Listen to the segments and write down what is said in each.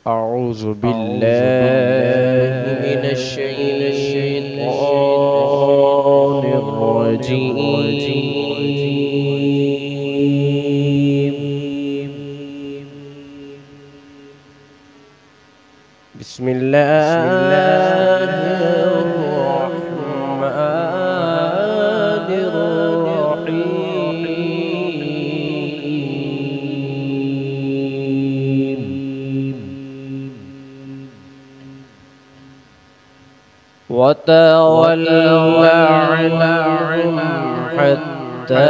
أعوذ بالله من الشيطان الرجيم. بسم الله الرحمن الرحيم. وتول عنهم حتى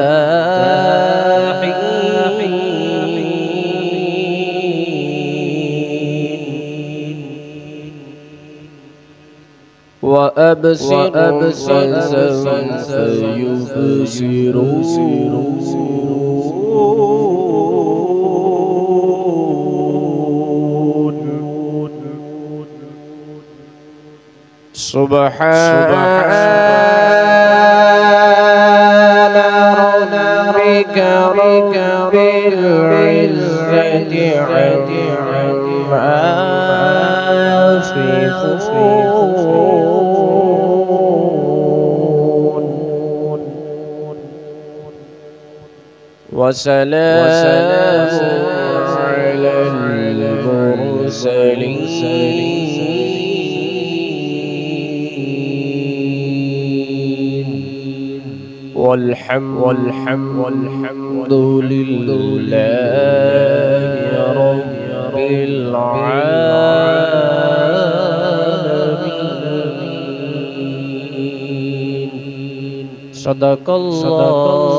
حين وأبصرهم فسوف يبصرون. سبحان ربك رب العزة عما يصفون وسلام على المرسلين والحمد لله رب العالمين. صدق الله